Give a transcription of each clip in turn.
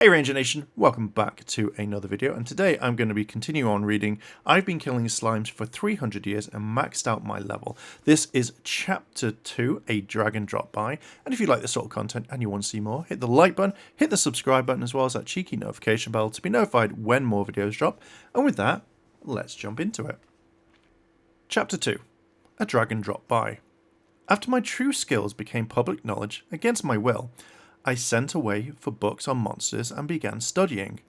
Hey Ranger Nation, welcome back to another video, and today I'm going to be continuing on reading I've Been Killing Slimes for 300 Years and Maxed Out My Level. This is Chapter 2, A Dragon Dropped By, and if you like this sort of content and you want to see more, hit the like button, hit the subscribe button as well as that cheeky notification bell to be notified when more videos drop, and with that, let's jump into it. Chapter 2, A Dragon Dropped By. After my true skills became public knowledge, against my will, I sent away for books on monsters and began studying.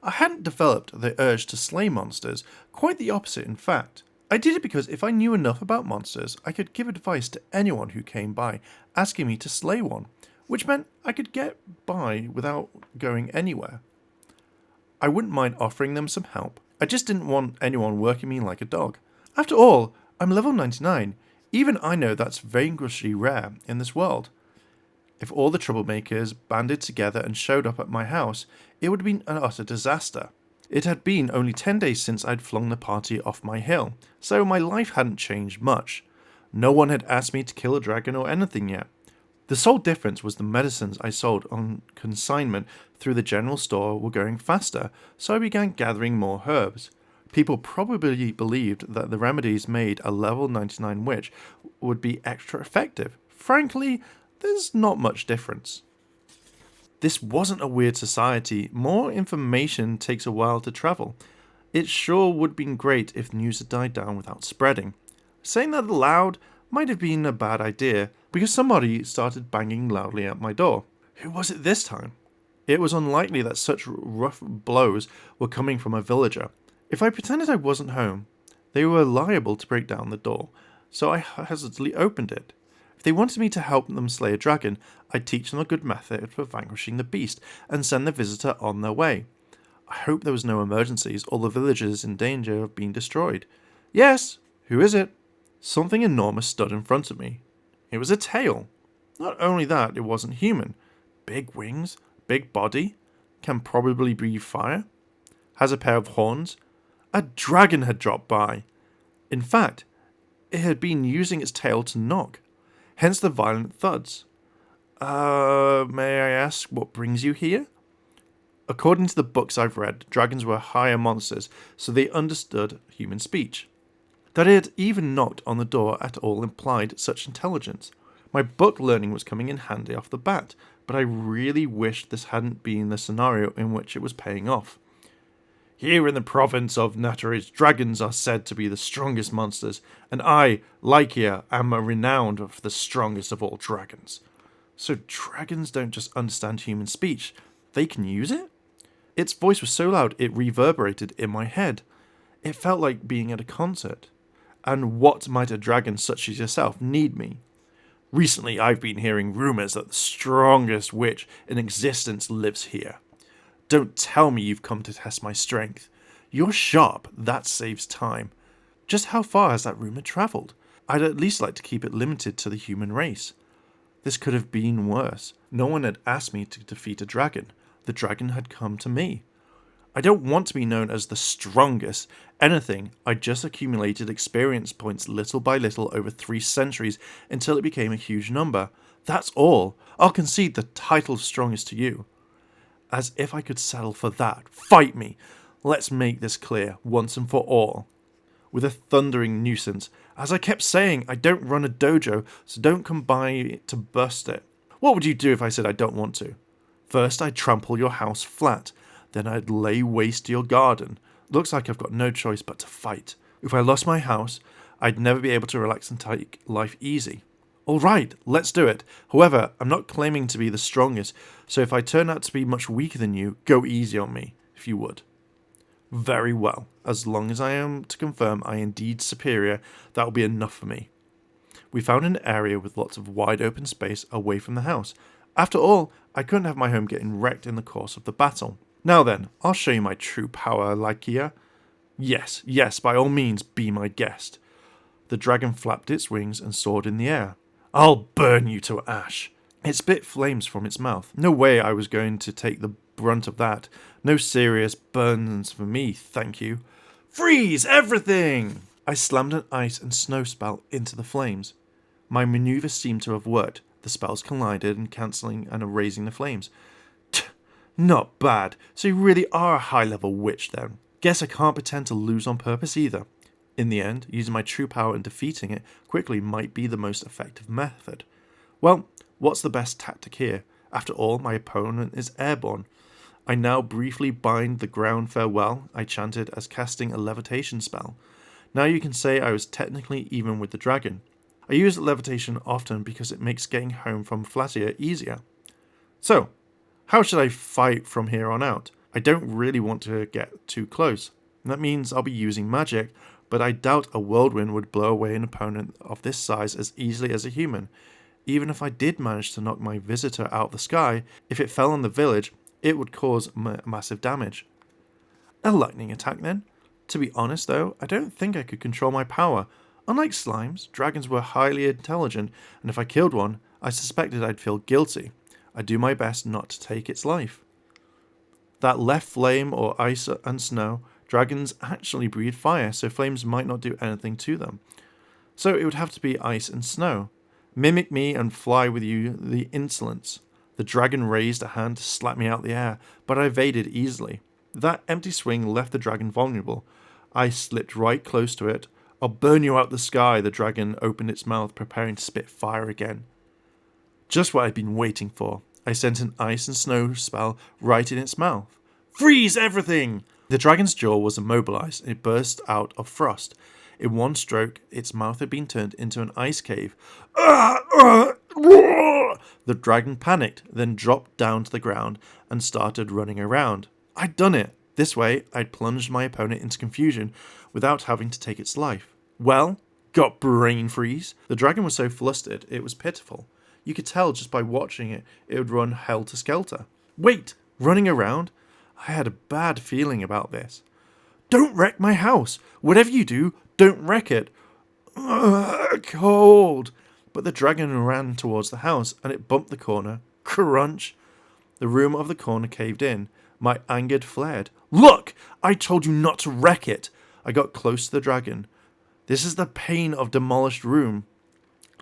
I hadn't developed the urge to slay monsters, quite the opposite in fact. I did it because if I knew enough about monsters, I could give advice to anyone who came by, asking me to slay one, which meant I could get by without going anywhere. I wouldn't mind offering them some help, I just didn't want anyone working me like a dog. After all, I'm level 99, even I know that's vanquishingly rare in this world. If all the troublemakers banded together and showed up at my house, it would have been an utter disaster. It had been only 10 days since I'd flung the party off my hill, so my life hadn't changed much. No one had asked me to kill a dragon or anything yet. The sole difference was the medicines I sold on consignment through the general store were going faster, so I began gathering more herbs. People probably believed that the remedies made a level 99 witch would be extra effective. Frankly, there's not much difference. This wasn't a weird society. More information takes a while to travel. It sure would have been great if news had died down without spreading. Saying that aloud might have been a bad idea, because somebody started banging loudly at my door. Who was it this time? It was unlikely that such rough blows were coming from a villager. If I pretended I wasn't home, they were liable to break down the door, so I hesitantly opened it. If they wanted me to help them slay a dragon, I'd teach them a good method for vanquishing the beast and send the visitor on their way. I hope there was no emergencies or the villagers in danger of being destroyed. Yes, who is it? Something enormous stood in front of me. It was a tail. Not only that, it wasn't human. Big wings, big body, can probably breathe fire, has a pair of horns. A dragon had dropped by. In fact, it had been using its tail to knock. Hence the violent thuds. May I ask what brings you here? According to the books I've read, dragons were higher monsters, so they understood human speech. That it had even knocked on the door at all implied such intelligence. My book learning was coming in handy off the bat, but I really wished this hadn't been the scenario in which it was paying off. Here in the province of Natteridge, dragons are said to be the strongest monsters, and I, Lycia, am renowned for the strongest of all dragons. So dragons don't just understand human speech, they can use it? Its voice was so loud it reverberated in my head. It felt like being at a concert. And what might a dragon such as yourself need me? Recently I've been hearing rumours that the strongest witch in existence lives here. Don't tell me you've come to test my strength. You're sharp, that saves time. Just how far has that rumour travelled? I'd at least like to keep it limited to the human race. This could have been worse. No one had asked me to defeat a dragon. The dragon had come to me. I don't want to be known as the strongest. Anything, I just accumulated experience points little by little over 3 centuries until it became a huge number. That's all. I'll concede the title of strongest to you. As if I could settle for that. Fight me! Let's make this clear, once and for all. With a thundering nuisance, as I kept saying, I don't run a dojo, so don't come by to bust it. What would you do if I said I don't want to? First, I'd trample your house flat. Then I'd lay waste to your garden. Looks like I've got no choice but to fight. If I lost my house, I'd never be able to relax and take life easy. Alright, let's do it. However, I'm not claiming to be the strongest, so if I turn out to be much weaker than you, go easy on me, if you would. Very well. As long as I am to confirm I am indeed superior, that will be enough for me. We found an area with lots of wide open space away from the house. After all, I couldn't have my home getting wrecked in the course of the battle. Now then, I'll show you my true power, Lycia. Yes, by all means, be my guest. The dragon flapped its wings and soared in the air. I'll burn you to ash. It spit flames from its mouth. No way I was going to take the brunt of that. No serious burns for me, thank you. Freeze everything! I slammed an ice and snow spell into the flames. My maneuver seemed to have worked. The spells collided and cancelling and erasing the flames. Not bad. So you really are a high-level witch then. Guess I can't pretend to lose on purpose either. In the end, using my true power and defeating it quickly might be the most effective method. Well, what's the best tactic here? After all, my opponent is airborne. I now briefly bind the ground farewell I chanted as casting a levitation spell. Now you can say I was technically even with the dragon. I use levitation often because it makes getting home from Flatia easier. So, how should I fight from here on out? I don't really want to get too close. That means I'll be using magic, but I doubt a whirlwind would blow away an opponent of this size as easily as a human. Even if I did manage to knock my visitor out of the sky, if it fell on the village, it would cause massive damage. A lightning attack then? To be honest though, I don't think I could control my power. Unlike slimes, dragons were highly intelligent, and if I killed one, I suspected I'd feel guilty. I'd do my best not to take its life. That left flame or ice and snow, dragons actually breathe fire, so flames might not do anything to them. So it would have to be ice and snow. Mimic me and fly with you the insolence. The dragon raised a hand to slap me out the air, but I evaded easily. That empty swing left the dragon vulnerable. I slipped right close to it. I'll burn you out the sky, the dragon opened its mouth, preparing to spit fire again. Just what I'd been waiting for. I sent an ice and snow spell right in its mouth. Freeze everything! The dragon's jaw was immobilized and it burst out of frost. In one stroke, its mouth had been turned into an ice cave. The dragon panicked, then dropped down to the ground and started running around. I'd done it. This way, I'd plunged my opponent into confusion without having to take its life. Well, got brain freeze. The dragon was so flustered, it was pitiful. You could tell just by watching it, it would run helter-skelter. Wait, running around? I had a bad feeling about this. Don't wreck my house. Whatever you do, don't wreck it. Cold. But the dragon ran towards the house and it bumped the corner. Crunch. The room of the corner caved in. My anger flared. Look! I told you not to wreck it. I got close to the dragon. This is the pain of demolished room.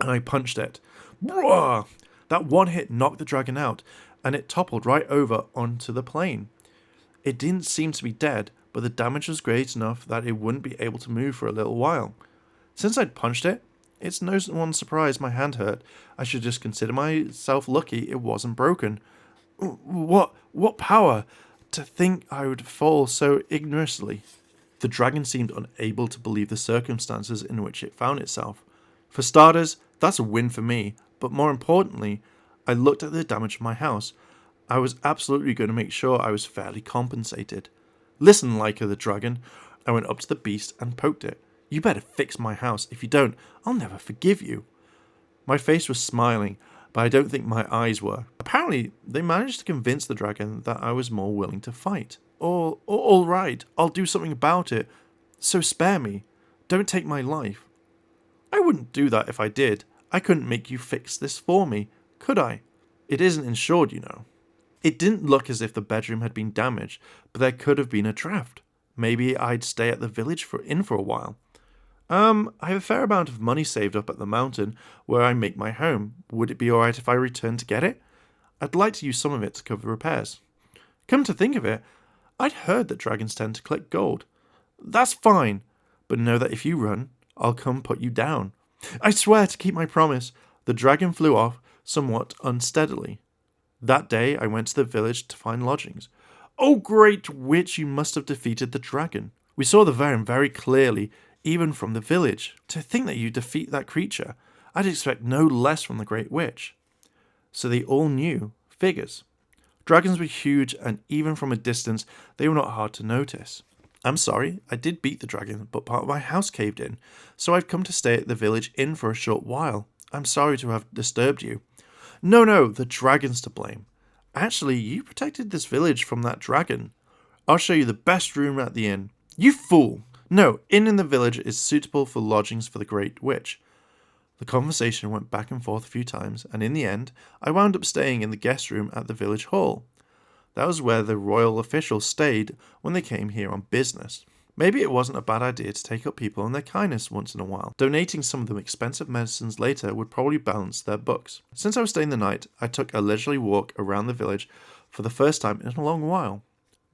And I punched it. Blah! That one hit knocked the dragon out and it toppled right over onto the plain. It didn't seem to be dead, but the damage was great enough that it wouldn't be able to move for a little while. Since I'd punched it, it's no one's surprise my hand hurt. I should just consider myself lucky it wasn't broken. What power? To think I would fall so ignorantly. The dragon seemed unable to believe the circumstances in which it found itself. For starters, that's a win for me, but more importantly, I looked at the damage of my house. I was absolutely going to make sure I was fairly compensated. Listen, Leica the dragon. I went up to the beast and poked it. You better fix my house. If you don't, I'll never forgive you. My face was smiling, but I don't think my eyes were. Apparently, they managed to convince the dragon that I was more willing to fight. All right, I'll do something about it. So spare me. Don't take my life. I wouldn't do that if I did. I couldn't make you fix this for me, could I? It isn't insured, you know. It didn't look as if the bedroom had been damaged, but there could have been a draft. Maybe I'd stay at the village for a while. I have a fair amount of money saved up at the mountain where I make my home. Would it be alright if I returned to get it? I'd like to use some of it to cover repairs. Come to think of it, I'd heard that dragons tend to collect gold. That's fine, but know that if you run, I'll come put you down. I swear to keep my promise. The dragon flew off somewhat unsteadily. That day I went to the village to find lodgings. Oh, great witch, you must have defeated the dragon. We saw the Tavern very clearly, even from the village. To think that you defeat that creature, I'd expect no less from the great witch. So they all knew. Figures. Dragons were huge, and even from a distance, they were not hard to notice. I'm sorry, I did beat the dragon, but part of my house caved in, so I've come to stay at the village inn for a short while. I'm sorry to have disturbed you. No, the dragon's to blame. Actually, you protected this village from that dragon. I'll show you the best room at the inn. You fool! No, inn in the village is suitable for lodgings for the great witch. The conversation went back and forth a few times, and in the end, I wound up staying in the guest room at the village hall. That was where the royal officials stayed when they came here on business. Maybe it wasn't a bad idea to take up people and their kindness once in a while. Donating some of the expensive medicines later would probably balance their books. Since I was staying the night, I took a leisurely walk around the village, for the first time in a long while.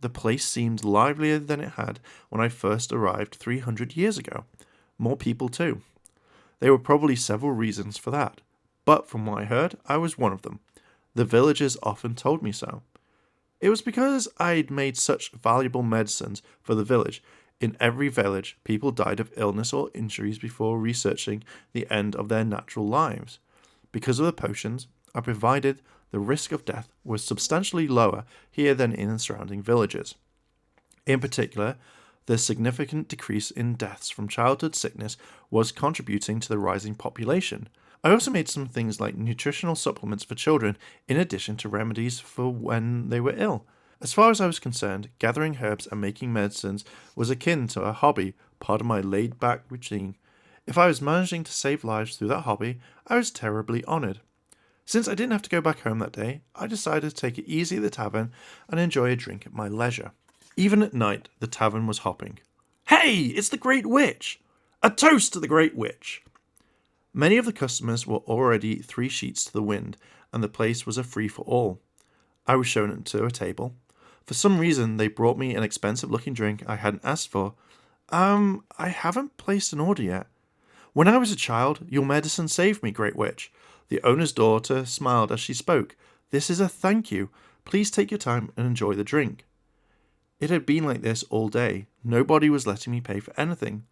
The place seemed livelier than it had when I first arrived 300 years ago. More people too. There were probably several reasons for that, but from what I heard, I was one of them. The villagers often told me so. It was because I'd made such valuable medicines for the village. In every village, people died of illness or injuries before researching the end of their natural lives. Because of the potions I provided, the risk of death was substantially lower here than in the surrounding villages. In particular, the significant decrease in deaths from childhood sickness was contributing to the rising population. I also made some things like nutritional supplements for children in addition to remedies for when they were ill. As far as I was concerned, gathering herbs and making medicines was akin to a hobby, part of my laid-back routine. If I was managing to save lives through that hobby, I was terribly honoured. Since I didn't have to go back home that day, I decided to take it easy at the tavern and enjoy a drink at my leisure. Even at night, the tavern was hopping. Hey, it's the Great Witch! A toast to the Great Witch! Many of the customers were already 3 sheets to the wind, and the place was a free-for-all. I was shown into a table. For some reason, they brought me an expensive-looking drink I hadn't asked for. I haven't placed an order yet. When I was a child, your medicine saved me, Great Witch. The owner's daughter smiled as she spoke. This is a thank you. Please take your time and enjoy the drink. It had been like this all day. Nobody was letting me pay for anything.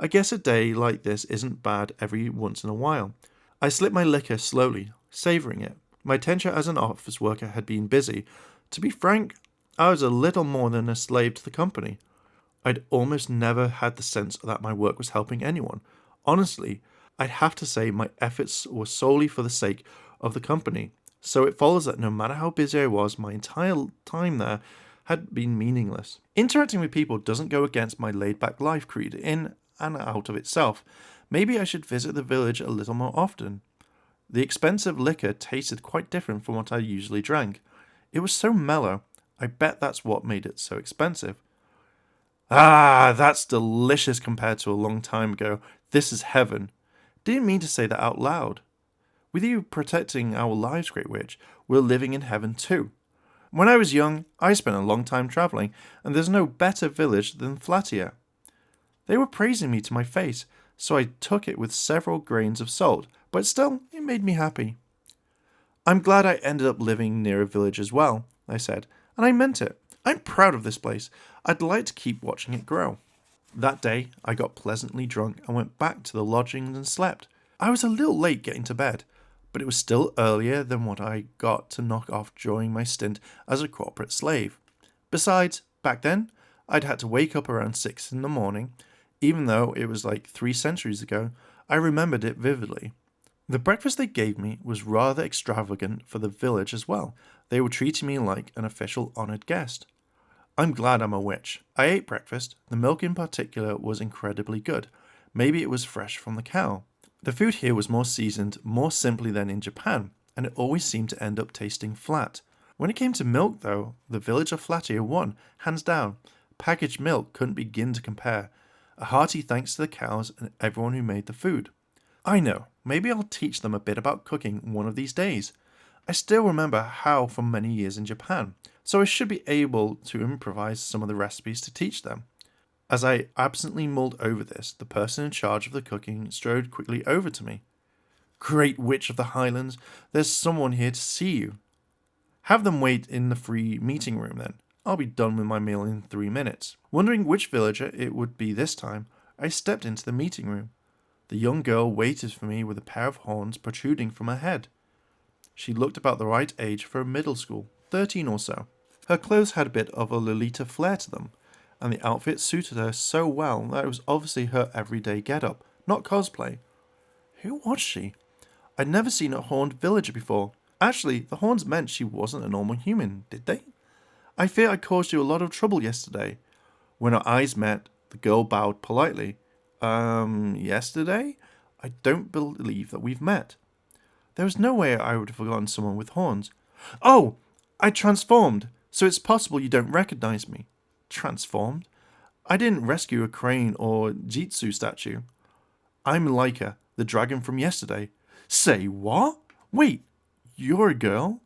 I guess a day like this isn't bad every once in a while. I slipped my liquor slowly, savouring it. My tenure as an office worker had been busy. To be frank, I was a little more than a slave to the company. I'd almost never had the sense that my work was helping anyone. Honestly, I'd have to say my efforts were solely for the sake of the company. So it follows that no matter how busy I was, my entire time there had been meaningless. Interacting with people doesn't go against my laid-back life creed in and out of itself. Maybe I should visit the village a little more often. The expensive liquor tasted quite different from what I usually drank. It was so mellow. I bet that's what made it so expensive. Ah, that's delicious compared to a long time ago. This is heaven. Didn't mean to say that out loud. With you protecting our lives, Great Witch, we're living in heaven too. When I was young, I spent a long time travelling, and there's no better village than Flatia. They were praising me to my face, so I took it with several grains of salt, but still, it made me happy. I'm glad I ended up living near a village as well, I said, and I meant it. I'm proud of this place. I'd like to keep watching it grow. That day, I got pleasantly drunk and went back to the lodgings and slept. I was a little late getting to bed, but it was still earlier than what I got to knock off during my stint as a corporate slave. Besides, back then, I'd had to wake up around 6 in the morning. Even though it was like 3 centuries ago, I remembered it vividly. The breakfast they gave me was rather extravagant for the village as well. They were treating me like an official honoured guest. I'm glad I'm a witch. I ate breakfast. The milk in particular was incredibly good. Maybe it was fresh from the cow. The food here was more seasoned, more simply than in Japan, and it always seemed to end up tasting flat. When it came to milk, though, the village of Flatia won, hands down. Packaged milk couldn't begin to compare. A hearty thanks to the cows and everyone who made the food. I know, maybe I'll teach them a bit about cooking one of these days. I still remember how from many years in Japan, so I should be able to improvise some of the recipes to teach them. As I absently mulled over this, the person in charge of the cooking strode quickly over to me. Great Witch of the Highlands, there's someone here to see you. Have them wait in the free meeting room then. I'll be done with my meal in 3 minutes. Wondering which villager it would be this time, I stepped into the meeting room. The young girl waited for me with a pair of horns protruding from her head. She looked about the right age for a middle school, 13 or so. Her clothes had a bit of a Lolita flair to them, and the outfit suited her so well that it was obviously her everyday get-up, not cosplay. Who was she? I'd never seen a horned villager before. Actually, the horns meant she wasn't a normal human, did they? I fear I caused you a lot of trouble yesterday. When our eyes met, the girl bowed politely. Yesterday? I don't believe that we've met. There was no way I would have forgotten someone with horns. Oh, I transformed, so it's possible you don't recognize me. Transformed? I didn't rescue a crane or Jitsu statue. I'm Laika, the dragon from yesterday. Say what? Wait, you're a girl?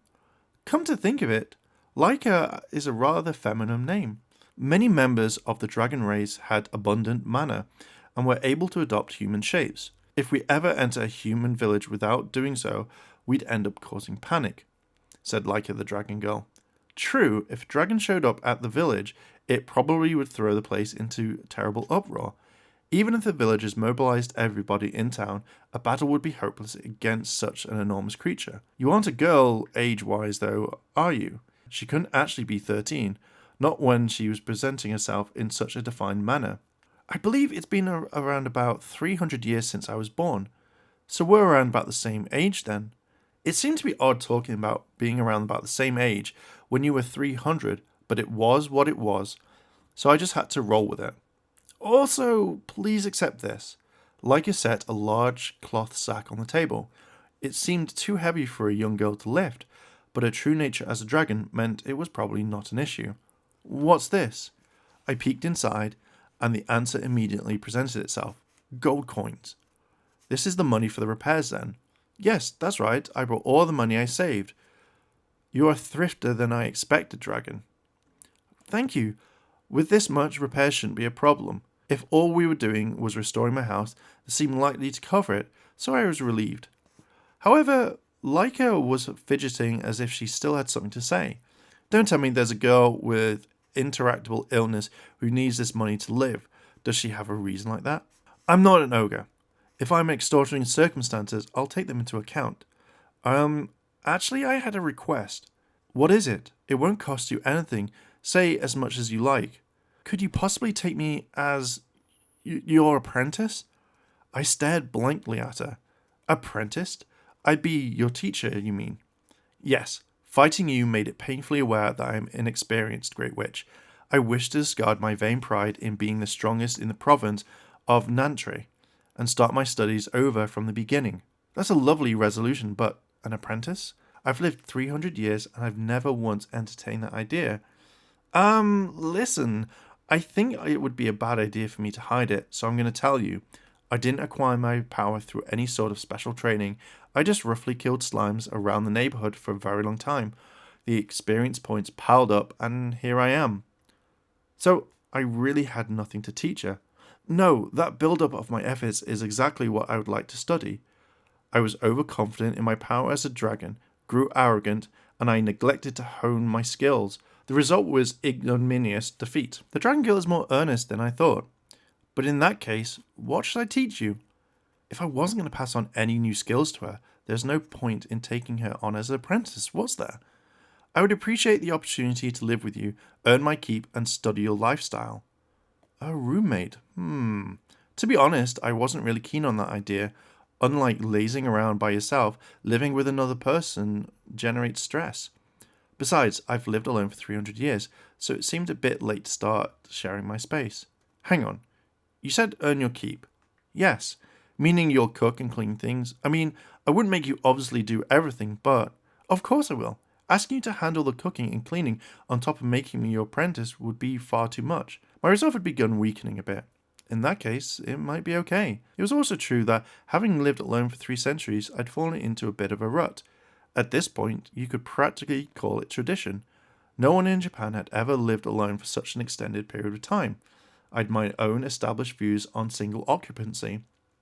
Come to think of it, Laika is a rather feminine name. Many members of the dragon race had abundant mana and were able to adopt human shapes. If we ever enter a human village without doing so, we'd end up causing panic, said Laika the dragon girl. True, if a dragon showed up at the village, it probably would throw the place into terrible uproar. Even if the villagers mobilized everybody in town, a battle would be hopeless against such an enormous creature. You aren't a girl age-wise though, are you? She couldn't actually be 13, not when she was presenting herself in such a defined manner. I believe it's been around about 300 years since I was born, so we're around about the same age then. It seemed to be odd talking about being around about the same age when you were 300, but it was what it was, so I just had to roll with it. Also, please accept this. Laika set a large cloth sack on the table. It seemed too heavy for a young girl to lift, but her true nature as a dragon meant it was probably not an issue. What's this? I peeked inside, and the answer immediately presented itself. Gold coins. This is the money for the repairs then. Yes, that's right, I brought all the money I saved. You are thriftier than I expected, dragon. Thank you. With this much, repairs shouldn't be a problem. If all we were doing was restoring my house, it seemed likely to cover it, so I was relieved. However, Laika was fidgeting as if she still had something to say. Don't tell me there's a girl with interactable illness who needs this money to live. Does she have a reason like that? I'm not an ogre. If I'm extorting circumstances, I'll take them into account. Actually, I had a request. What is it? It won't cost you anything. Say as much as you like. Could you possibly take me as your apprentice? I stared blankly at her. Apprenticed? I'd be your teacher, you mean? Yes. Fighting you made it painfully aware that I am inexperienced, Great Witch. I wish to discard my vain pride in being the strongest in the province of Nantry and start my studies over from the beginning. That's a lovely resolution, but an apprentice? I've lived 300 years and I've never once entertained that idea. Listen, I think it would be a bad idea for me to hide it, so I'm going to tell you. I didn't acquire my power through any sort of special training. I just roughly killed slimes around the neighborhood for a very long time. The experience points piled up, and here I am. So, I really had nothing to teach her. No, that build-up of my efforts is exactly what I would like to study. I was overconfident in my power as a dragon, grew arrogant, and I neglected to hone my skills. The result was ignominious defeat. The dragon girl is more earnest than I thought. But in that case, what should I teach you? If I wasn't going to pass on any new skills to her, there's no point in taking her on as an apprentice, was there? I would appreciate the opportunity to live with you, earn my keep, and study your lifestyle. A roommate? To be honest, I wasn't really keen on that idea. Unlike lazing around by yourself, living with another person generates stress. Besides, I've lived alone for 300 years, so it seemed a bit late to start sharing my space. Hang on. You said earn your keep. Yes, meaning you'll cook and clean things. I mean, I wouldn't make you obviously do everything, but of course I will. Asking you to handle the cooking and cleaning on top of making me your apprentice would be far too much. My resolve had begun weakening a bit. In that case, it might be okay. It was also true that, having lived alone for 3 centuries, I'd fallen into a bit of a rut. At this point, you could practically call it tradition. No one in Japan had ever lived alone for such an extended period of time. I'd my own established views on single occupancy,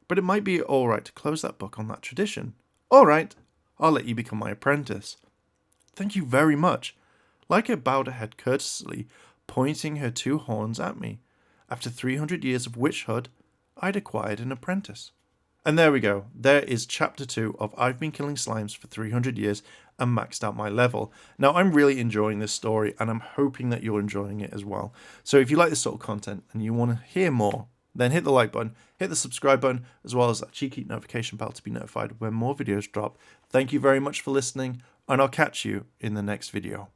but it might be alright to close that book on that tradition. Alright, I'll let you become my apprentice. Thank you very much. Laika bowed her head courteously, pointing her 2 horns at me. After 300 years of witchhood, I'd acquired an apprentice. And there we go. There is chapter 2 of I've been killing slimes for 300 years and maxed out my level. Now, I'm really enjoying this story, and I'm hoping that you're enjoying it as well. So if you like this sort of content and you want to hear more, then hit the like button, hit the subscribe button, as well as that cheeky notification bell to be notified when more videos drop. Thank you very much for listening, and I'll catch you in the next video.